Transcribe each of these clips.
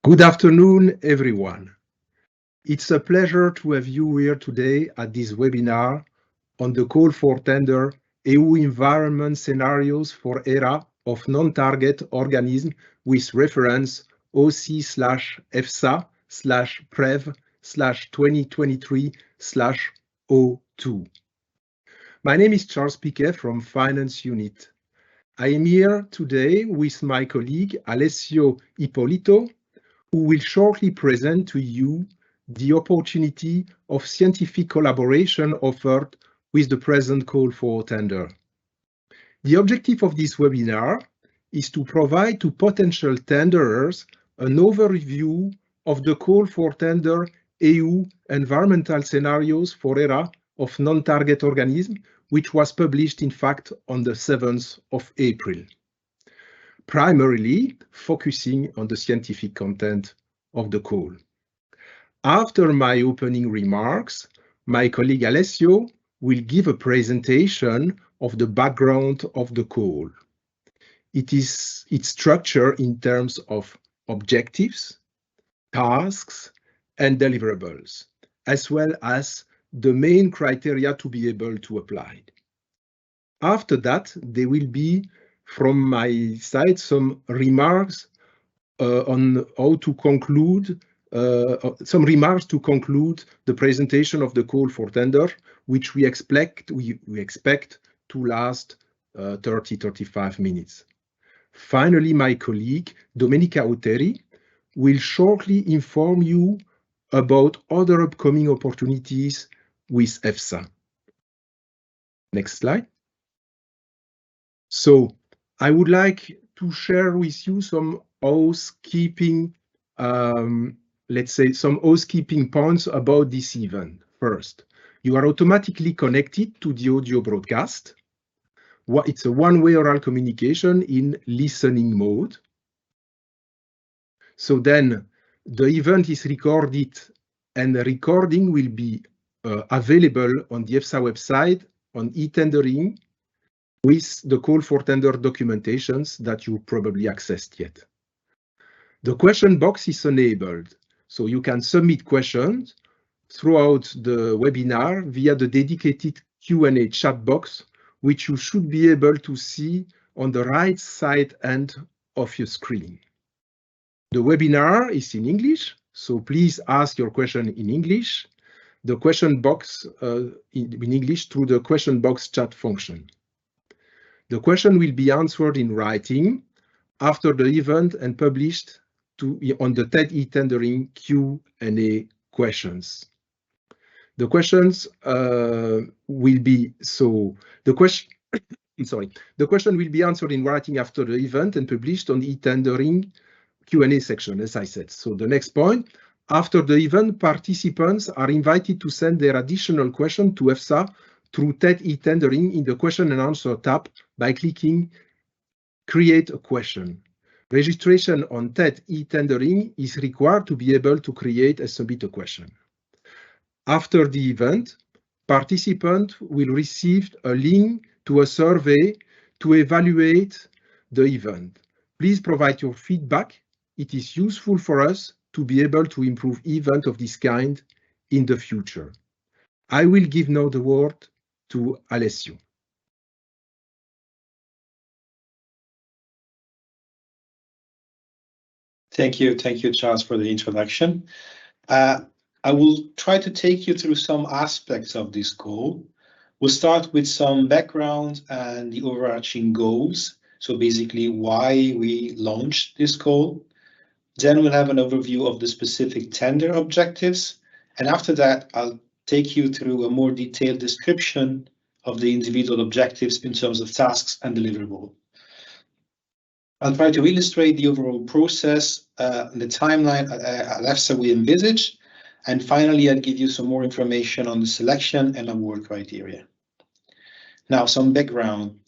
Good afternoon, everyone. It's a pleasure to have you here today at this webinar on the call for tender EU environment scenarios for ERA of non-target organisms with reference OC/EFSA/PREV/2023/02. My name is Charles Piquet from Finance Unit. I am here today with my colleague Alessio Ippolito, who will shortly present to you the opportunity of scientific collaboration offered with the present call for tender. The objective of this webinar is to provide to potential tenderers an overview of the call for tender EU environmental scenarios for ERA of non-target organisms, which was published in fact on the 7th of April. Primarily focusing on the scientific content of the call. After my opening remarks, my colleague Alessio will give a presentation of the background of the call. Its structure in terms of objectives, tasks, and deliverables, as well as the main criteria to be able to apply. After that, there will be from my side some remarks on how to conclude, some remarks to conclude the presentation of the call for tender, which we expect to last 30-35 minutes. Finally, my colleague Domenica Oteri will shortly inform you about other upcoming opportunities with EFSA. Next slide. So I would like to share with you some housekeeping, let's say some housekeeping points about this event. First, you are automatically connected to the audio broadcast. It's a one-way oral communication in listening mode. So then the event is recorded and the recording will be available on the EFSA website on e-tendering with the call for tender documentations that you probably accessed yet. The question box is enabled, so you can submit questions throughout the webinar via the dedicated Q&A chat box, which you should be able to see on the right side end of your screen. The webinar is in English, so please ask your question in English. The question box in English through the question box chat function. The question will be answered in writing after the event and published on the TED e-tendering Q&A questions. The questions will be the question will be answered in writing after the event and published on the e-tendering Q&A section, as I said. So the next point, after the event, participants are invited to send their additional question to EFSA through TED e-tendering in the question and answer tab by clicking Create a Question. Registration on TED e-tendering is required to be able to create and submit a question. After the event, participants will receive a link to a survey to evaluate the event. Please provide your feedback. It is useful for us to be able to improve events of this kind in the future. I will give now the word to Alessio. Thank you, Charles, for the introduction. I will try to take you through some aspects of this call. We'll start with some background and the overarching goals. So basically why we launched this call. Then we'll have an overview of the specific tender objectives. And after that, I'll take you through a more detailed description of the individual objectives in terms of tasks and deliverable. I'll try to illustrate the overall process, the timeline at EFSA we envisage, and finally I'll give you some more information on the selection and award criteria. Now, some background.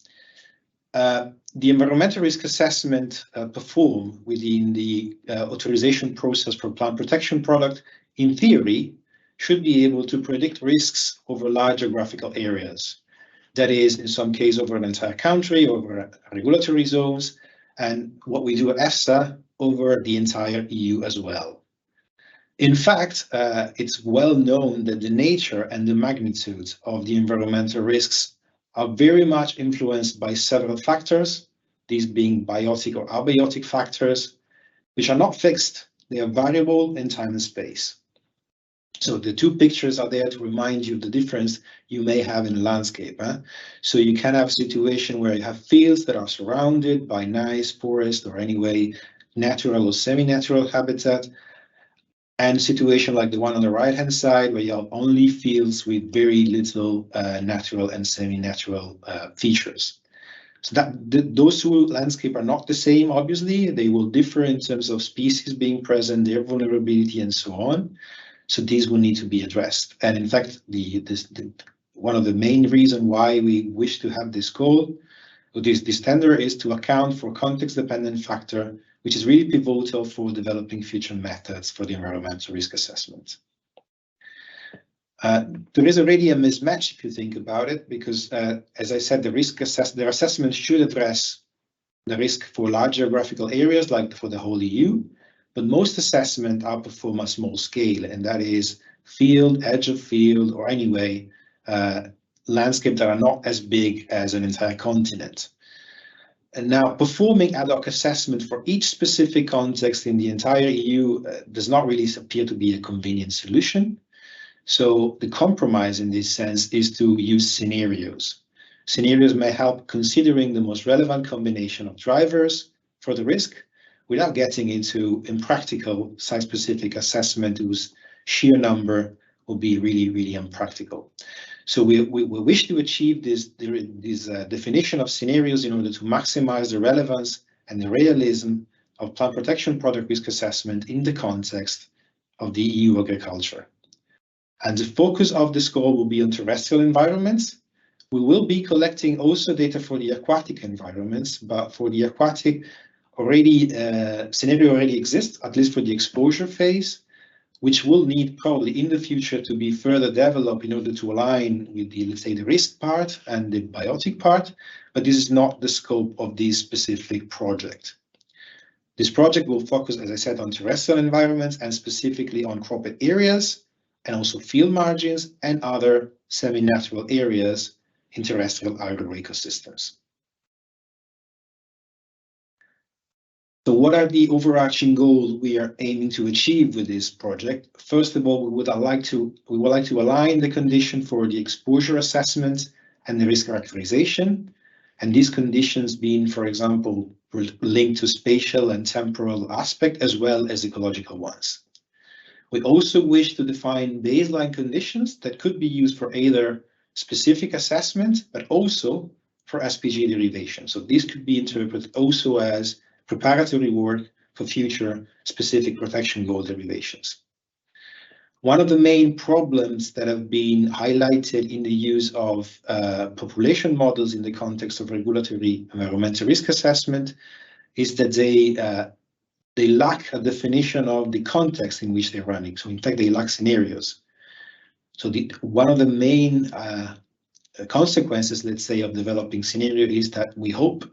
The environmental risk assessment performed within the authorization process for plant protection product, in theory, should be able to predict risks over large geographical areas. That is, in some case, over an entire country, over regulatory zones. And what we do at EFSA over the entire EU as well. In fact, it's well known that the nature and the magnitude of the environmental risks are very much influenced by several factors, these being biotic or abiotic factors, which are not fixed. They are variable in time and space. So the two pictures are there to remind you of the difference you may have in a landscape. So you can have a situation where you have fields that are surrounded by nice forest or anyway natural or semi-natural habitat, and a situation like the one on the right-hand side where you have only fields with very little natural and semi-natural features. So those two landscapes are not the same, obviously. They will differ in terms of species being present, their vulnerability, and so on. So these will need to be addressed. And in fact, one of the main reasons why we wish to have this goal, this tender, is to account for context-dependent factor, which is really pivotal for developing future methods for the environmental risk assessment. There is already a mismatch if you think about it, because as I said, their assessment should address the risk for large geographical areas like for the whole EU, but most assessments are performed at small scale, and that is field, edge of field, or anyway, landscapes that are not as big as an entire continent. And now performing ad hoc assessment for each specific context in the entire EU does not really appear to be a convenient solution. So the compromise in this sense is to use scenarios. Scenarios may help considering the most relevant combination of drivers for the risk without getting into impractical site-specific assessment whose sheer number will be really, really impractical. So we wish to achieve this definition of scenarios in order to maximize the relevance and the realism of plant protection product risk assessment in the context of the EU agriculture. And the focus of the score will be on terrestrial environments. We will be collecting also data for the aquatic environments, but for the aquatic scenario already exists, at least for the exposure phase, which will need probably in the future to be further developed in order to align with the, let's say, the risk part and the biotic part, but this is not the scope of this specific project. This project will focus, as I said, on terrestrial environments and specifically on cropped areas and also field margins and other semi-natural areas in terrestrial agroecosystems. So what are the overarching goals we are aiming to achieve with this project? First of all, we would like to align the condition for the exposure assessment and the risk characterization, and these conditions being, for example, linked to spatial and temporal aspect as well as ecological ones. We also wish to define baseline conditions that could be used for either specific assessment, but also for SPG derivation. So this could be interpreted also as preparatory work for future specific protection goal derivations. One of the main problems that have been highlighted in the use of population models in the context of regulatory environmental risk assessment is that they lack a definition of the context in which they're running. So in fact, they lack scenarios. So one of the main consequences, let's say, of developing scenario is that we hope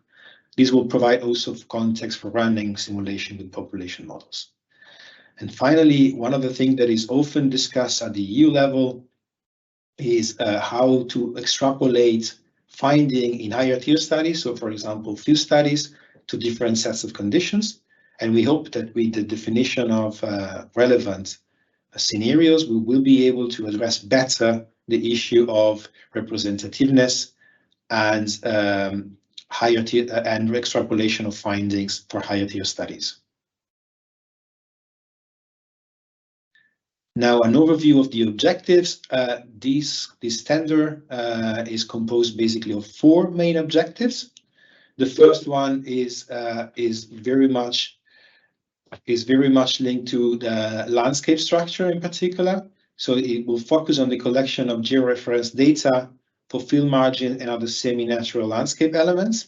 this will provide also context for running simulation with population models. And finally, one of the things that is often discussed at the EU level is how to extrapolate finding in higher tier studies. So for example, field studies to different sets of conditions. And we hope that with the definition of relevant scenarios, we will be able to address better the issue of representativeness and higher tier and extrapolation of findings for higher tier studies. Now, an overview of the objectives. This tender is composed basically of 4 main objectives. The first one is very much linked to the landscape structure in particular. So it will focus on the collection of georeference data for field margin and other semi-natural landscape elements.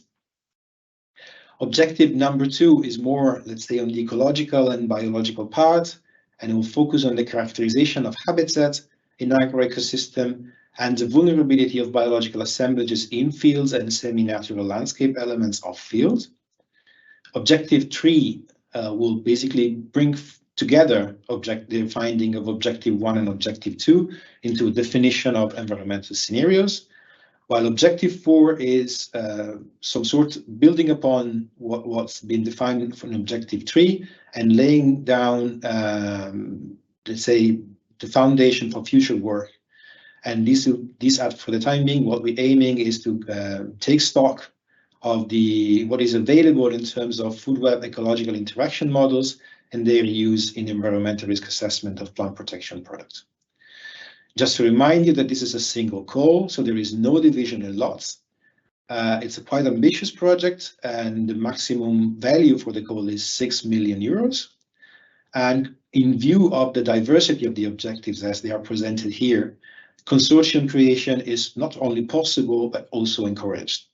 Objective number 2 is more, let's say, on the ecological and biological part, and it will focus on the characterization of habitats in agroecosystem and the vulnerability of biological assemblages in fields and semi-natural landscape elements of fields. Objective 3 will basically bring together the finding of objective 1 and objective 2 into a definition of environmental scenarios, while objective 4 is some sort of building upon what's been defined from objective 3 and laying down, let's say, the foundation for future work. And these are, for the time being, what we're aiming is to take stock of what is available in terms of food web ecological interaction models and their use in environmental risk assessment of plant protection products. Just to remind you that this is a single call, so there is no division in lots. It's a quite ambitious project, and the maximum value for the call is 6 million euros. And in view of the diversity of the objectives as they are presented here, consortium creation is not only possible, but also encouraged.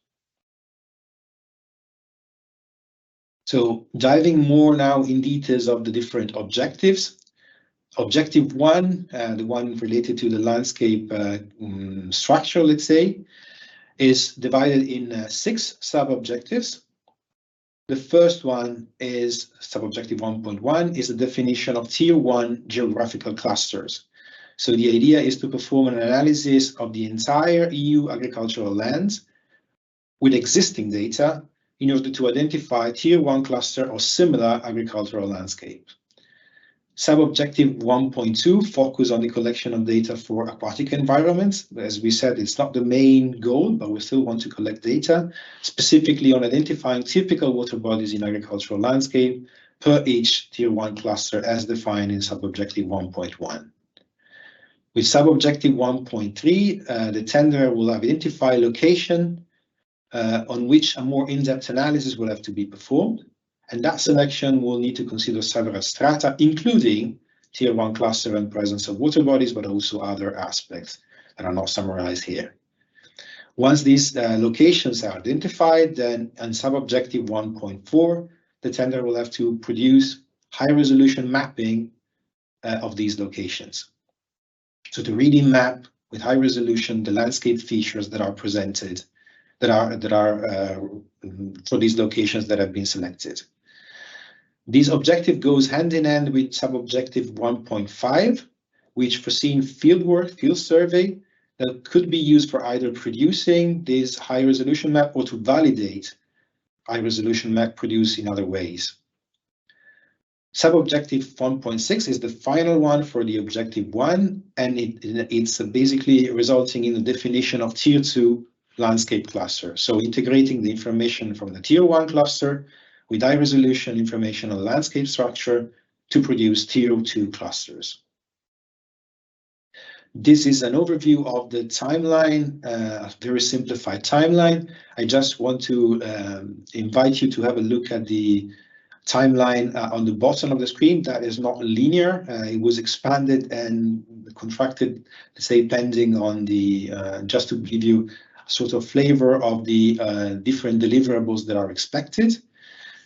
So diving more now in details of the different objectives. Objective 1, the one related to the landscape structure, let's say, is divided in 6 sub-objectives. The first one is sub-objective 1.1, is the definition of tier 1 geographical clusters. So the idea is to perform an analysis of the entire EU agricultural land with existing data in order to identify tier 1 cluster or similar agricultural landscape. Sub-objective 1.2 focus on the collection of data for aquatic environments. As we said, it's not the main goal, but we still want to collect data, specifically on identifying typical water bodies in agricultural landscape per each tier 1 cluster as defined in sub-objective 1.1. With sub-objective 1.3, the tenderer will identify location on which a more in-depth analysis will have to be performed. And that selection will need to consider several strata, including tier 1 cluster and presence of water bodies, but also other aspects that are not summarized here. Once these locations are identified, then in sub-objective 1.4, the tenderer will have to produce high-resolution mapping of these locations. So to really map with high resolution the landscape features that are presented, that are for these locations that have been selected. This objective goes hand in hand with sub-objective 1.5, which foreseen fieldwork, field survey, that could be used for either producing this high resolution map or to validate high resolution map produced in other ways. Sub-objective 1.6 is the final one for the objective 1, and it's basically resulting in the definition of tier 2 landscape cluster. So integrating the information from the tier 1 cluster with high resolution information on landscape structure to produce tier 2 clusters. This is an overview of the timeline, a very simplified timeline. I just want to invite you to have a look at the timeline on the bottom of the screen. That is not linear. It was expanded and contracted, let's say, depending on the, just to give you a sort of flavor of the different deliverables that are expected.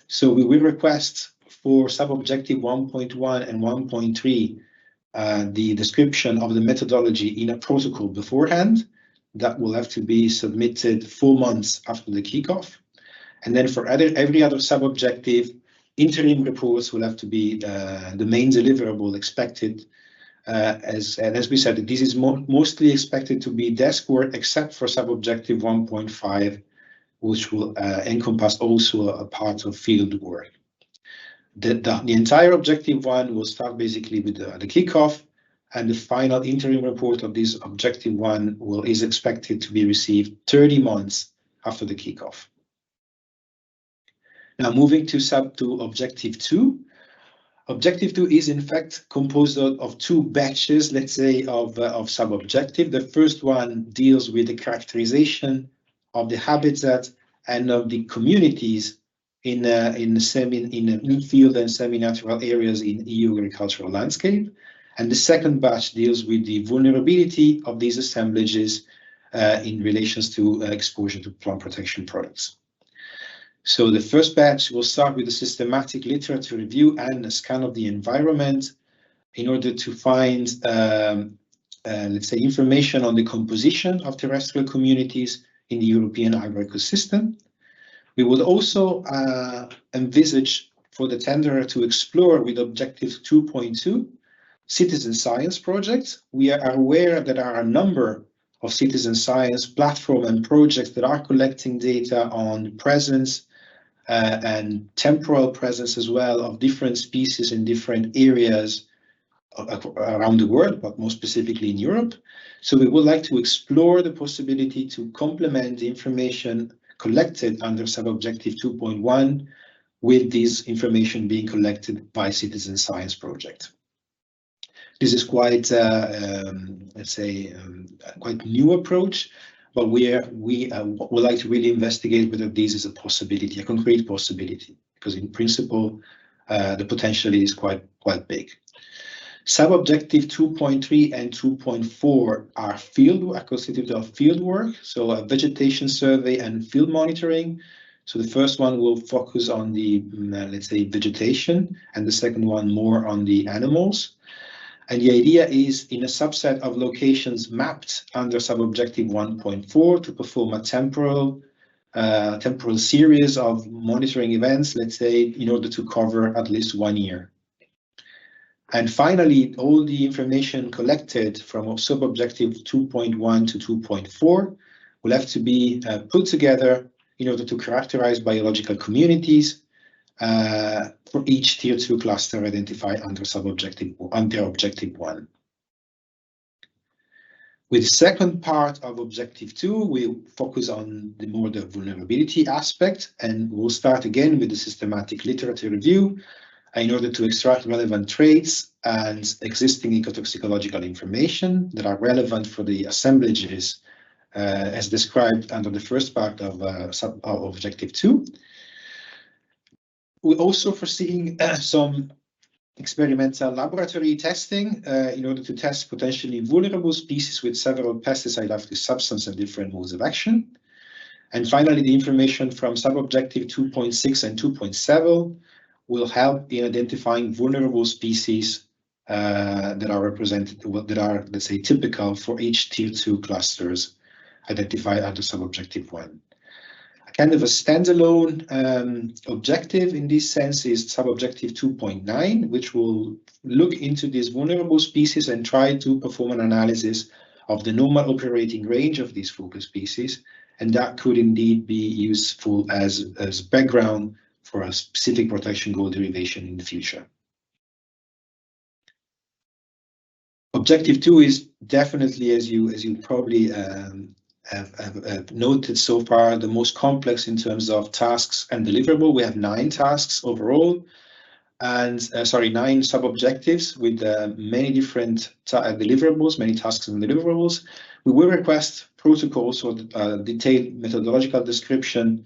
So we will request for sub-objective 1.1 and 1.3 the description of the methodology in a protocol beforehand. That will have to be submitted 4 months after the kickoff. And then for every other sub-objective, interim reports will have to be the main deliverable expected. As we said, this is mostly expected to be desk work, except for sub-objective 1.5, which will encompass also a part of field work. The entire objective 1 will start basically with the kickoff, and the final interim report of this objective 1 is expected to be received 30 months after the kickoff. Now moving to objective 2. Objective 2 is in fact composed of 2 batches, let's say, of sub-objective. The first one deals with the characterization of the habitat and of the communities in in-field and semi-natural areas in EU agricultural landscape. And the second batch deals with the vulnerability of these assemblages in relation to exposure to plant protection products. So the first batch will start with a systematic literature review and a scan of the environment in order to find, let's say, information on the composition of terrestrial communities in the European agro-ecosystem. We would also envisage for the tenderer to explore with Objective 2.2 citizen science projects. We are aware that there are a number of citizen science platform and projects that are collecting data on the presence and temporal presence as well of different species in different areas around the world, but more specifically in Europe. So we would like to explore the possibility to complement the information collected under sub-objective 2.1 with this information being collected by citizen science project. This is quite, let's say, quite new approach, but we would like to really investigate whether this is a possibility, a concrete possibility, because in principle, the potential is quite big. Sub-objective 2.3 and 2.4 are constituted of field work, so a vegetation survey and field monitoring. So the first one will focus on the, let's say, vegetation, and the second one more on the animals. And the idea is in a subset of locations mapped under sub-objective 1.4 to perform a temporal series of monitoring events, let's say, in order to cover at least 1 year. And finally, all the information collected from sub-objective 2.1 to 2.4 will have to be put together in order to characterize biological communities for each tier 2 cluster identified under Objective 1. With the second part of Objective 2, we focus on the vulnerability aspect, and we'll start again with the systematic literature review in order to extract relevant traits and existing ecotoxicological information that are relevant for the assemblages as described under the first part of Objective 2. We're also foreseeing some experimental laboratory testing in order to test potentially vulnerable species with several pesticide-active substances and different modes of action. And finally, the information from sub-objective 2.6 and 2.7 will help in identifying vulnerable species that are represented, that are, let's say, typical for each tier 2 clusters identified under sub-objective 1. A kind of a standalone objective in this sense is sub-objective 2.9, which will look into these vulnerable species and try to perform an analysis of the normal operating range of these focal species, and that could indeed be useful as background for a specific protection goal derivation in the future. Objective 2 is definitely, as you probably have noted so far, the most complex in terms of tasks and deliverable. We have 9 tasks overall, and 9 sub-objectives with many different deliverables, many tasks and deliverables. We will request protocols or detailed methodological description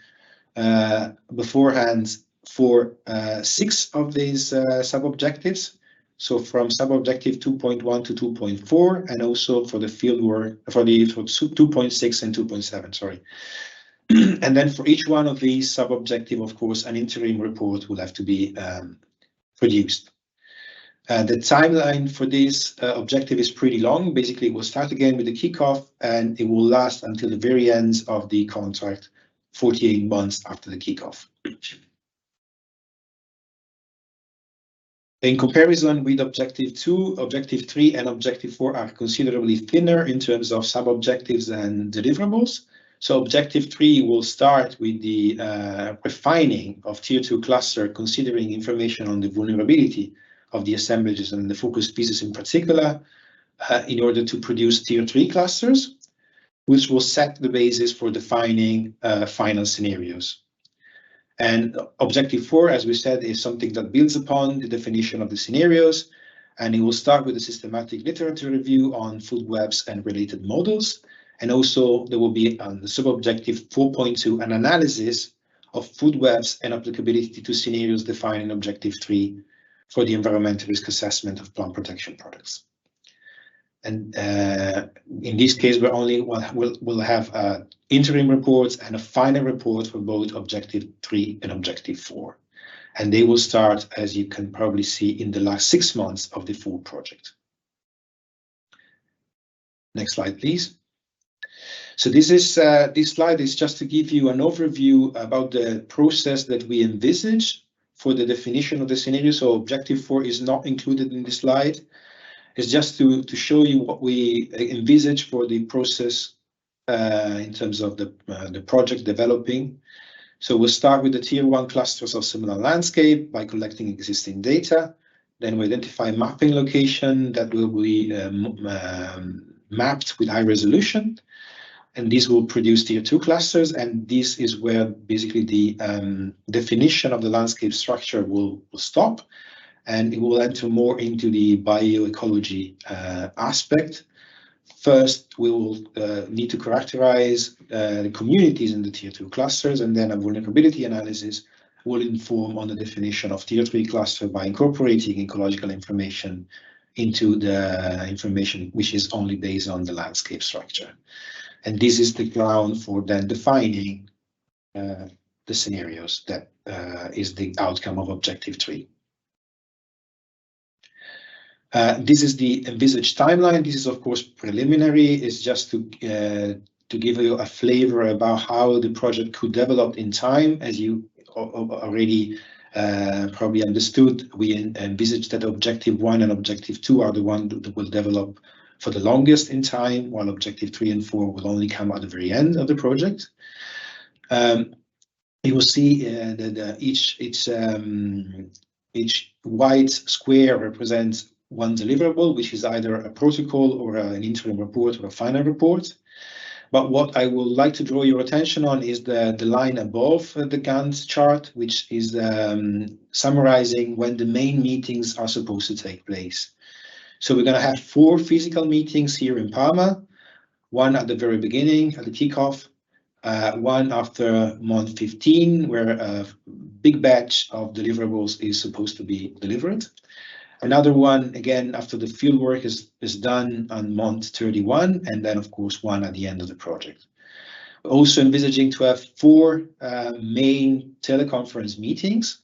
beforehand for 6 of these sub-objectives. So from sub-objective 2.1 to 2.4, and also for the field work for 2.6 and 2.7, sorry. And then for each one of these sub-objective, of course, an interim report will have to be produced. The timeline for this objective is pretty long. Basically, we'll start again with the kickoff, and it will last until the very end of the contract, 48 months after the kickoff. In comparison with Objective 2, Objective 3 and Objective 4 are considerably thinner in terms of sub-objectives and deliverables. So Objective 3 will start with the refining of Tier 2 cluster, considering information on the vulnerability of the assemblages and the focus species in particular, in order to produce Tier 3 clusters, which will set the basis for defining final scenarios. And Objective 4, as we said, is something that builds upon the definition of the scenarios, and it will start with a systematic literature review on food webs and related models. And also there will be on the sub-objective 4.2 an analysis of food webs and applicability to scenarios defined in Objective 3 for the environmental risk assessment of plant protection products. And in this case, we'll have interim reports and a final report for both Objective 3 and Objective 4. And they will start, as you can probably see, in the last 6 months of the full project. Next slide, please. So this slide is just to give you an overview about the process that we envisage for the definition of the scenario. So objective 4 is not included in this slide. It's just to show you what we envisage for the process in terms of the project developing. So we'll start with the tier 1 clusters of similar landscape by collecting existing data. Then we identify mapping location that will be mapped with high resolution. And these will produce tier 2 clusters. And this is where basically the definition of the landscape structure will stop. And it will enter more into the bioecology aspect. First, we will need to characterize the communities in the tier 2 clusters, and then a vulnerability analysis will inform on the definition of tier 3 cluster by incorporating ecological information into the information which is only based on the landscape structure. And this is the ground for then defining the scenarios that is the outcome of objective 3. This is the envisaged timeline. This is, of course, preliminary. It's just to give you a flavor about how the project could develop in time. As you already probably understood, we envisage that objective 1 and objective 2 are the ones that will develop for the longest in time, while objective 3 and 4 will only come at the very end of the project. You will see that each white square represents one deliverable, which is either a protocol or an interim report or a final report. But what I would like to draw your attention on is the line above the Gantt chart, which is summarizing when the main meetings are supposed to take place. So we're going to have 4 physical meetings here in Parma, one at the very beginning, at the kickoff, one after month 15, where a big batch of deliverables is supposed to be delivered. Another one, again, after the fieldwork is done on month 31, and then, of course, one at the end of the project. We're also envisaging to have 4 main teleconference meetings.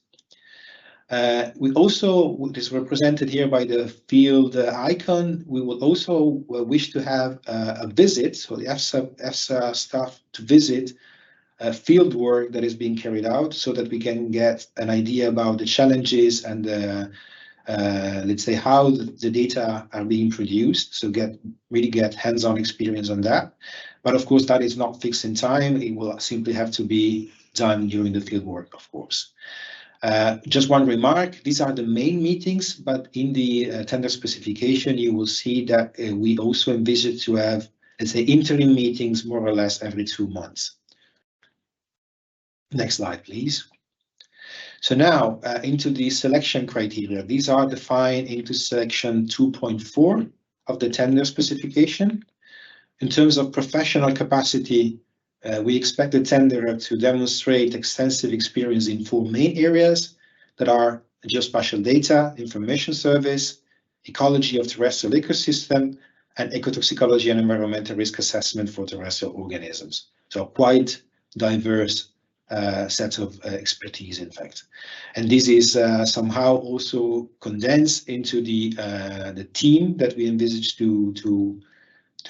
We also, what is represented here by the field icon, we will also wish to have a visit, so the EFSA staff to visit field work that is being carried out so that we can get an idea about the challenges and let's say how the data are being produced, so really get hands-on experience on that. But of course, that is not fixed in time. It will simply have to be done during the field work, of course. Just one remark, these are the main meetings, but in the tender specification, you will see that we also envisage to have, let's say, interim meetings more or less every 2 months. Next slide, please. So now into the selection criteria. These are defined into section 2.4 of the tender specification. In terms of professional capacity, we expect the tenderer to demonstrate extensive experience in 4 main areas that are geospatial data, information service, ecology of terrestrial ecosystem, and ecotoxicology and environmental risk assessment for terrestrial organisms. So quite diverse set of expertise, in fact. And this is somehow also condensed into the team that we envisage to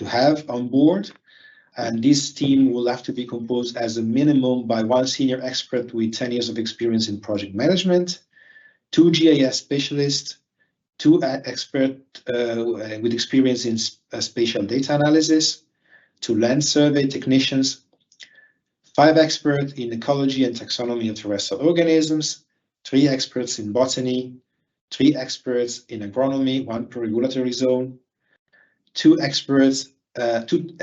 have on board. And this team will have to be composed as a minimum by 1 senior expert with 10 years of experience in project management, 2 GIS specialists, 2 experts with experience in spatial data analysis, 2 land survey technicians, 5 experts in ecology and taxonomy of terrestrial organisms, 3 experts in botany, 3 experts in agronomy, 1 per regulatory zone, 2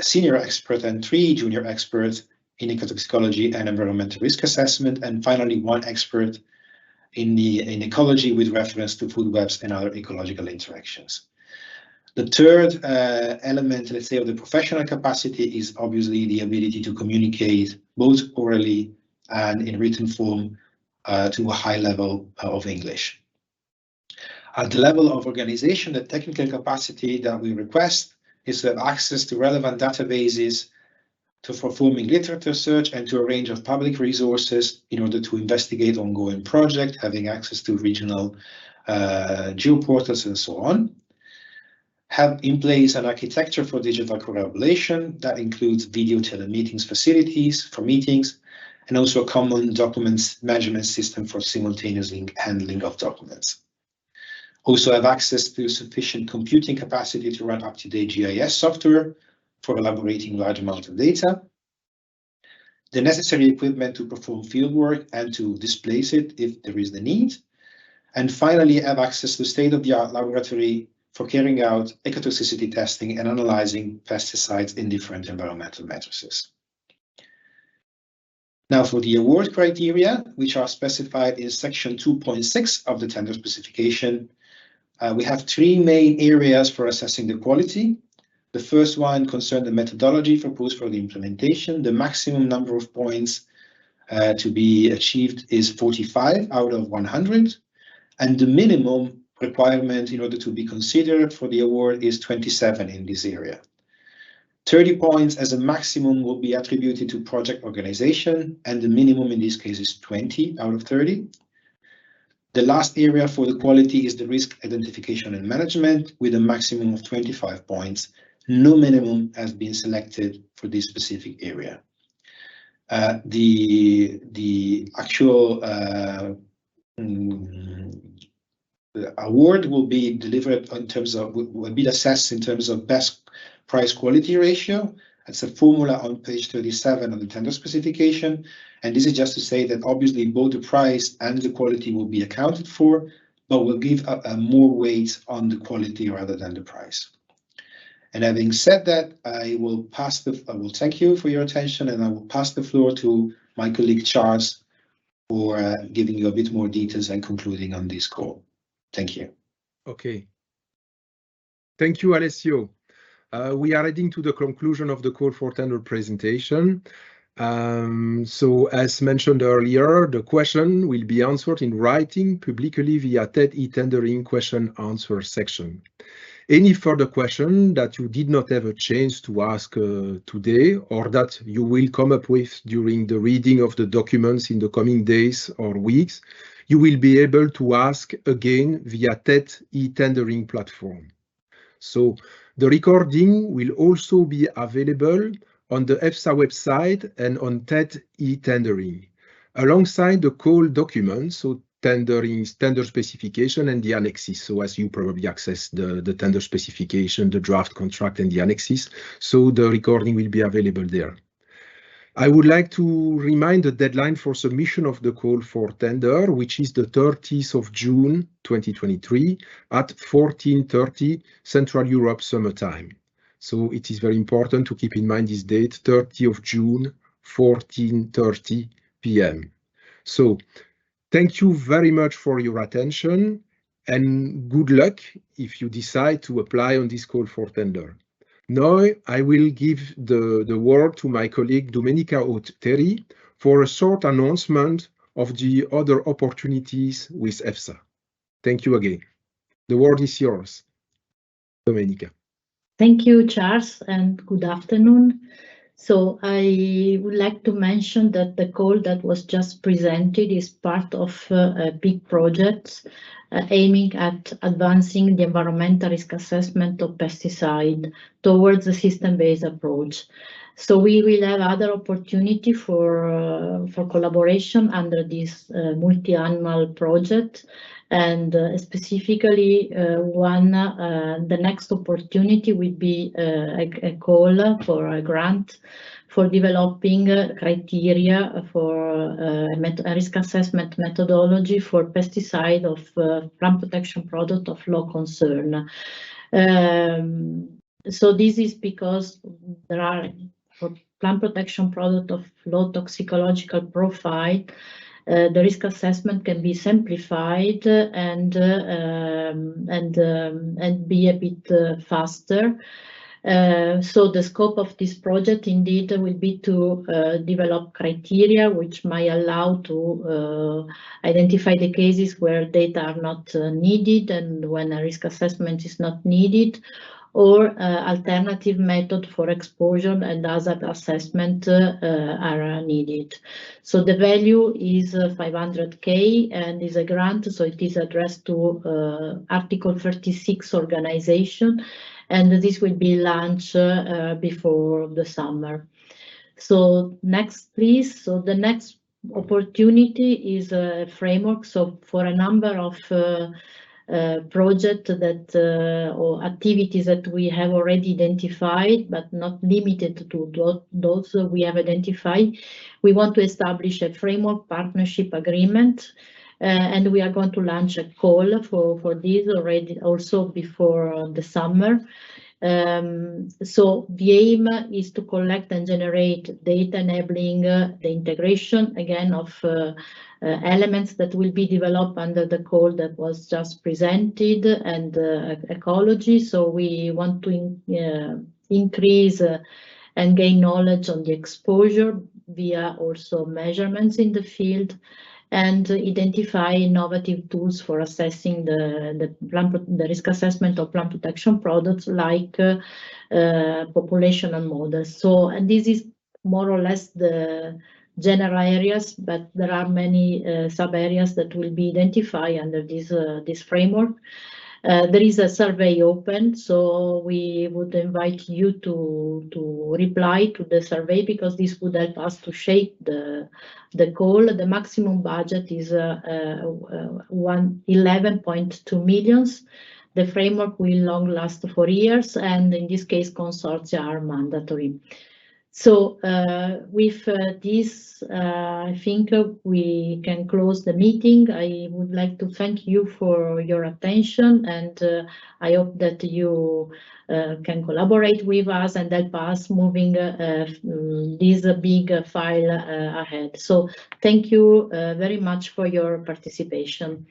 senior experts and 3 junior experts in ecotoxicology and environmental risk assessment, and finally 1 expert in ecology with reference to food webs and other ecological interactions. The third element, let's say, of the professional capacity is obviously the ability to communicate both orally and in written form to a high level of English. At the level of organization, the technical capacity that we request is to have access to relevant databases, to performing literature search, and to a range of public resources in order to investigate ongoing projects, having access to regional geoportals and so on. Have in place an architecture for digital collaboration that includes video telemeetings facilities for meetings, and also a common documents management system for simultaneous handling of documents. Also have access to sufficient computing capacity to run up-to-date GIS software for elaborating large amounts of data, the necessary equipment to perform fieldwork and to displace it if there is the need, and finally have access to state-of-the-art laboratory for carrying out ecotoxicity testing and analyzing pesticides in different environmental matrices. Now for the award criteria, which are specified in section 2.6 of the tender specification, we have three main areas for assessing the quality. The first one concerns the methodology proposed for the implementation. The maximum number of points to be achieved is 45 out of 100, and the minimum requirement in order to be considered for the award is 27 in this area. 30 points as a maximum will be attributed to project organization, and the minimum in this case is 20 out of 30. The last area for the quality is the risk identification and management with a maximum of 25 points. No minimum has been selected for this specific area. The actual award will be delivered in terms of, will be assessed in terms of best price quality ratio. It's a formula on page 37 of the tender specification. And this is just to say that obviously both the price and the quality will be accounted for, but we'll give a more weight on the quality rather than the price. And having said that, I will thank you for your attention, and I will pass the floor to my colleague Charles for giving you a bit more details and concluding on this call. Thank you. Okay. Thank you, Alessio. We are heading to the conclusion of the call for tender presentation. So as mentioned earlier, the question will be answered in writing publicly via TED e-tendering question answer section. Any further question that you did not have a chance to ask today, or that you will come up with during the reading of the documents in the coming days or weeks, you will be able to ask again via TED e-tendering platform. So the recording will also be available on the EFSA website and on TED e-tendering, alongside the call documents, so tender specification and the annexes. So as you probably access the tender specification, the draft contract and the annexes, so the recording will be available there. I would like to remind the deadline for submission of the call for tender, which is the 30th of June 2023 at 14:30 Central Europe Summer Time. So it is very important to keep in mind this date, 30th of June, 14:30 p.m. So thank you very much for your attention, and good luck if you decide to apply on this call for tender. Now I will give the word to my colleague Domenica Otteri for a short announcement of the other opportunities with EFSA. Thank you again. The word is yours, Domenica. Thank you, Charles, and good afternoon. So I would like to mention that the call that was just presented is part of a big project aiming at advancing the environmental risk assessment of pesticide towards a system-based approach. So we will have other opportunity for collaboration under this multi-annual project, and specifically the next opportunity will be a call for a grant for developing criteria for a risk assessment methodology for pesticide of plant protection product of low concern. So this is because there are, for plant protection product of low toxicological profile, the risk assessment can be simplified and be a bit faster. So the scope of this project indeed will be to develop criteria which might allow to identify the cases where data are not needed and when a risk assessment is not needed, or alternative method for exposure and hazard assessment are needed. So the value is 500K and is a grant, so it is addressed to Article 36 organization, and this will be launched before the summer. So next, please. So the next opportunity is a framework. So for a number of projects that or activities that we have already identified, but not limited to those we have identified, we want to establish a framework partnership agreement. And we are going to launch a call for this already also before the summer. So the aim is to collect and generate data enabling the integration again of elements that will be developed under the call that was just presented and ecology. So we want to increase and gain knowledge on the exposure via also measurements in the field, and identify innovative tools for assessing the risk assessment of plant protection products like population and models. So, and this is more or less the general areas, but there are many sub areas that will be identified under this framework. There is a survey open, so we would invite you to reply to the survey, because this would help us to shape the goal. The maximum budget is 11.2 million. The framework will long last 4 years, and in this case, consortia are mandatory. So with this, I think we can close the meeting. I would like to thank you for your attention, and I hope that you can collaborate with us and help us moving this big file ahead. So thank you very much for your participation.